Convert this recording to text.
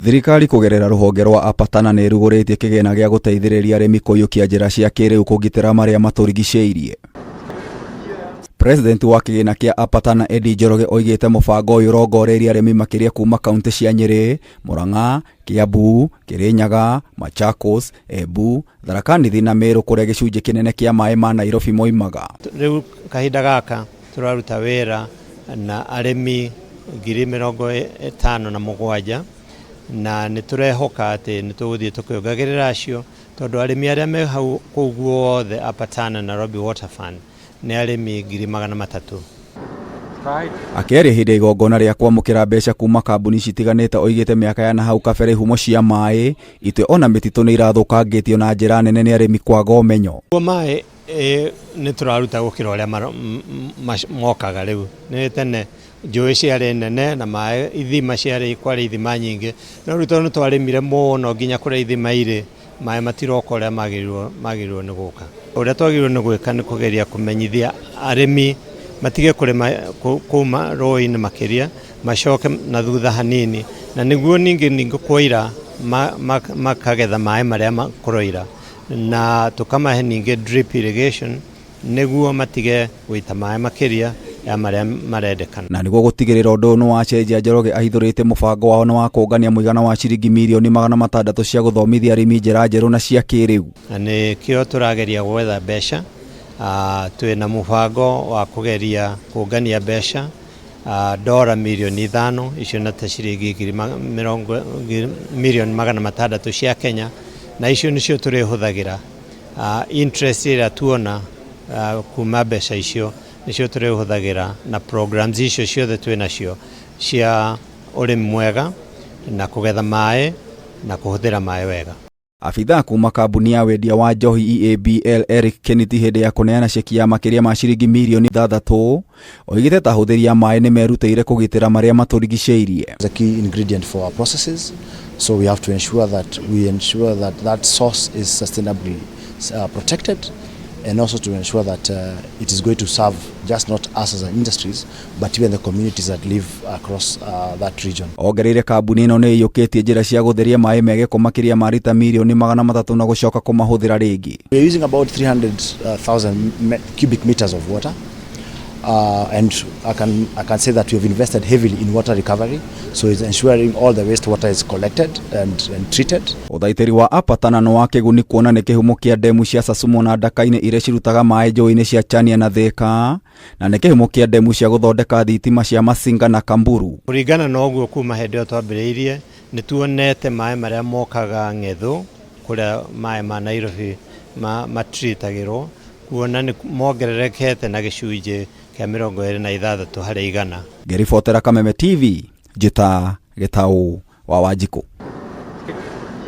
Thirikari kugerera ruhonge rwa tana nĩ rugũrĩtie kigina gĩa guteithiriria arimi kũiyũkia njĩra cia kĩrĩu kũgitĩra marĩa matũrigicĩirie. President wa kigina kĩa tana Eddy Njoroge ougite mũbango ũyũ ũrongoreirie arimi Makiria kuma kaunti cia Ngiri, Murang'a, Kiambu, Kirinyaga, Machakos, Embu, Tharaka Nithi na Meru kũrĩa gĩcunjĩ kĩnene kĩa maĩ ma Nairobi moimaga. Rĩu kahinda gaka tũraruta wĩra na arimi ngiri 57 na nĩtũrehoka atĩ nĩtũgũthiĩ tũkĩongagĩrĩra acio tondũ arimi arĩa me hau kũu guothe Tana na Nairobi Water Fund nĩ arimi 300,000. Akĩaria hĩndĩ ya igongona rĩa kwamũkĩra mbeca kuma kambuni citiganĩte oigĩte mĩaka ya nahau kabere ihumo cia maĩ, itwe ona mititu nĩ irathũkangĩtio na njĩra nene nĩ arimi kwaga ũmenyo. Maĩ nĩtũraruta gũkĩra ũrĩa mokaga rĩu. Nĩ tene njũĩ ciarĩ nene na maĩ ithima ciarĩ kwarĩ ithima nyingĩ. No rĩu tondũ nĩtwarĩmire mũno nginya kũrĩa ithima irĩ, maĩ matiroka ũrĩa magĩrĩirwo nĩ gũka. Ũrĩa twagĩrĩirwo nĩ gwĩka nĩ kũgeria kũmenyithia arimi matige kũrĩma kuma rũĩ-inĩ makĩria, macoke na thutha hanini, na nĩguo ningĩ kwaira makagetha maĩ marĩa makũroira, na tũkamahe ningĩ drip irrigation nĩguo matige gũita maĩ makĩria ya marĩa marendekana. Na nĩguo gũtigĩrĩra ũndũ nĩ wacenjia, Njoroge ahithũrĩte mũbango wao na wa kũngania mũigana wa ciringi mirioni 600 cia gũthomithia arimi njĩra njerũ na cia kĩrĩu. Na nĩkĩo tũrageria gwetha mbeca. Twĩna mũbango wa kũgeria kũngania mbeca $5 mirioni, icio na ta ciringi mirioni 600 cia Kenya, na icio nĩcio tũrĩhũthagĩra. Interest ĩrĩa tuona kuma mbeca icio nĩcio tũrĩhũthagĩra na programs icio ciothe twĩnacio cia ũrĩmi mwega na kũgetha maĩ na kũhũthĩra maĩ wega. Afitha kuma kambuni ya wendia wa njohi EABL Eric Keniti hĩndĩ ya kũneana ceki ya makĩria ma ciringi mirioni 6 oigĩte ta ahũthĩri a maĩ nĩ merutĩire kũgitĩra marĩa matũrigicĩirie. The key ingredient for our processes, so we have to ensure that that source is sustainably protected, and also to ensure that it is going to serve just not us as industries, but even the communities that live across that region. Ongereire kambuni ĩno nĩ ĩyũkĩtie njĩra cia gũtheria maĩ mege makĩria ma lita mirioni 300 na gũcoka kũmahũthĩra rĩngĩ. We are using about 300,000 cubic meters of water. And I can say that we have invested heavily in water recovery, so it's ensuring all the wastewater is collected and treated. Guthaitiri wa tana no wa kiguni kuona nĩ kĩhumo kĩa ndemu cia Sasumo na Ndaka-inĩ iria cirutaga maĩ njũĩ-inĩ cia Chania na Thika, na nĩ kĩhumo kĩa ndemu cia gũthondeka thitima cia Masinga na Kamburu. Kũringana na ũguo kuma hĩndĩ ĩyo twambĩrĩirie nĩ tuonete maĩ marĩa mokaga ng'ethu kũrĩa maĩ ma Nairobi matreatagĩrwo, kuona nĩ mongererekete na gĩcunjĩ kĩa 26 harĩ 100. Ngĩribotera Kameme TV, Njĩta Gĩtaũ wa Wanjikũ.